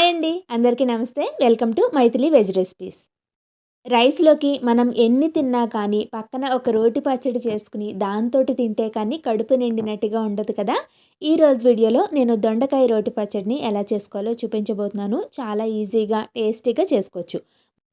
Hi అండి. అందరికీ నమస్తే. Welcome to Maithili veg recipes. రైస్‌లోకి మనం ఎన్ని తిన్నా కానీ పక్కన ఒక రోటి పచ్చడి చేసుకొని దాంతోటి తింటే కానీ కడుపు నిండినట్టుగా ఉండదు కదా! ఈరోజు వీడియోలో నేను దొండకాయ రోటి పచ్చడిని ఎలా చేసుకోవాలో చూపించబోతున్నాను. చాలా ఈజీగా, టేస్టీగా చేసుకోవచ్చు.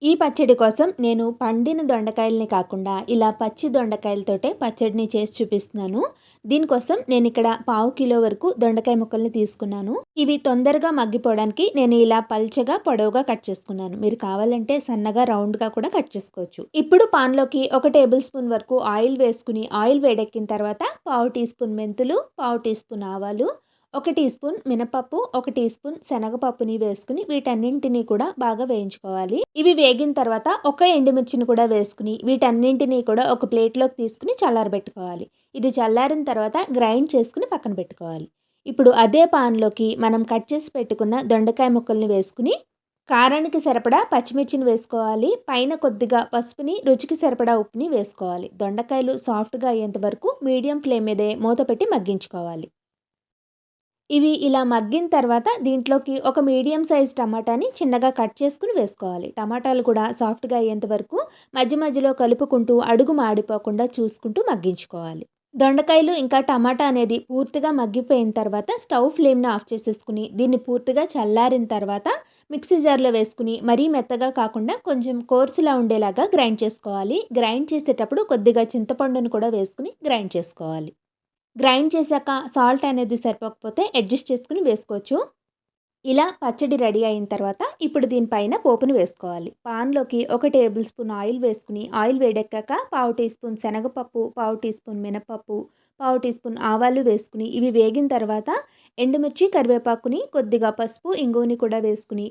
ఈ పచ్చడి కోసం నేను పండిన దొండకాయలని కాకుండా ఇలా పచ్చి దొండకాయలతోటే పచ్చడిని చేసి చూపిస్తున్నాను. దీనికోసం నేను ఇక్కడ పావు కిలో వరకు దొండకాయ ముక్కల్ని తీసుకున్నాను. ఇవి తొందరగా మగ్గిపోవడానికి నేను ఇలా పల్చగా పొడవుగా కట్ చేసుకున్నాను. మీరు కావాలంటే సన్నగా రౌండ్గా కూడా కట్ చేసుకోవచ్చు. ఇప్పుడు పాన్లోకి 1 టేబుల్ స్పూన్ వరకు ఆయిల్ వేసుకుని ఆయిల్ వేడెక్కిన తర్వాత పావు టీ స్పూన్ మెంతులు, పావు టీ స్పూన్ ఆవాలు, 1 టీ స్పూన్ మినపప్పు, 1 టీ స్పూన్ శనగపప్పుని వేసుకుని వీటన్నింటినీ కూడా బాగా వేయించుకోవాలి. ఇవి వేగిన తర్వాత ఒక ఎండుమిర్చిని కూడా వేసుకుని వీటన్నింటినీ కూడా ఒక ప్లేట్లోకి తీసుకుని చల్లారబెట్టుకోవాలి. ఇది చల్లారిన తర్వాత గ్రైండ్ చేసుకుని పక్కన పెట్టుకోవాలి. ఇప్పుడు అదే పాన్లోకి మనం కట్ చేసి పెట్టుకున్న దొండకాయ ముక్కల్ని వేసుకుని కారానికి సరిపడా పచ్చిమిర్చిని వేసుకోవాలి. పైన కొద్దిగా పసుపుని, రుచికి సరిపడా ఉప్పుని వేసుకోవాలి. దొండకాయలు సాఫ్ట్గా అయ్యేంత వరకు మీడియం ఫ్లేమ్ మీదే మూత పెట్టి మగ్గించుకోవాలి. ఇవి ఇలా మగ్గిన తర్వాత దీంట్లోకి ఒక మీడియం సైజ్ టమాటాని చిన్నగా కట్ చేసుకుని వేసుకోవాలి. టమాటాలు కూడా సాఫ్ట్గా అయ్యేంత వరకు మధ్య మధ్యలో కలుపుకుంటూ అడుగు మాడిపోకుండా చూసుకుంటూ మగ్గించుకోవాలి. దొండకాయలు ఇంకా టమాటా అనేది పూర్తిగా మగ్గిపోయిన తర్వాత స్టవ్ ఫ్లేమ్ని ఆఫ్ చేసేసుకుని దీన్ని పూర్తిగా చల్లారిన తర్వాత మిక్సీ జార్లో వేసుకుని మరీ మెత్తగా కాకుండా కొంచెం కోర్సులా ఉండేలాగా గ్రైండ్ చేసుకోవాలి. గ్రైండ్ చేసేటప్పుడు కొద్దిగా చింతపండును కూడా వేసుకుని గ్రైండ్ చేసుకోవాలి. గ్రైండ్ చేశాక సాల్ట్ అనేది సరిపోకపోతే అడ్జస్ట్ చేసుకుని వేసుకోవచ్చు. ఇలా పచ్చడి రెడీ అయిన తర్వాత ఇప్పుడు దీనిపైన పోపుని వేసుకోవాలి. పాన్లోకి 1 టేబుల్ స్పూన్ ఆయిల్ వేసుకుని ఆయిల్ వేడెక్కాక పావు టీ స్పూన్ శనగపప్పు, పావు టీ స్పూన్ మినపప్పు, పావు టీ స్పూన్ ఆవాలు వేసుకుని ఇవి వేగిన తర్వాత ఎండుమిర్చి, కరివేపాకుని, కొద్దిగా పసుపు, ఇంగువని కూడా వేసుకుని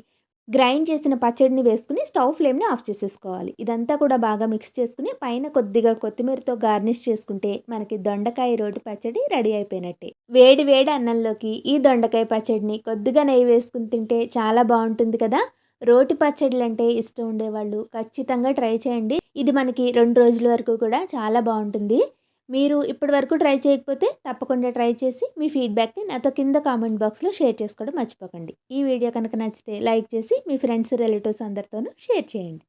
గ్రైండ్ చేసిన పచ్చడిని వేసుకుని స్టవ్ ఫ్లేమ్ని ఆఫ్ చేసేసుకోవాలి. ఇదంతా కూడా బాగా మిక్స్ చేసుకుని పైన కొద్దిగా కొత్తిమీరతో గార్నిష్ చేసుకుంటే మనకి దొండకాయ రోటి పచ్చడి రెడీ అయిపోయినట్టే. వేడి వేడి అన్నంలోకి ఈ దొండకాయ పచ్చడిని కొద్దిగా నెయ్యి వేసుకుని తింటే చాలా బాగుంటుంది కదా! రోటి పచ్చడిలు అంటే ఇష్టం ఉండేవాళ్ళు ఖచ్చితంగా ట్రై చేయండి. ఇది మనకి 2 రోజుల వరకు కూడా చాలా బాగుంటుంది. మీరు ఇప్పటివరకు ట్రై చేయకపోతే తప్పకుండా ట్రై చేసి మీ ఫీడ్‌బ్యాక్‌ని నాతో కింద కామెంట్ బాక్స్‌లో షేర్ చేసుకోవడం మర్చిపోకండి. ఈ వీడియో కనుక నచ్చితే లైక్ చేసి మీ ఫ్రెండ్స్, రిలేటివ్స్ అందరితోనూ షేర్ చేయండి.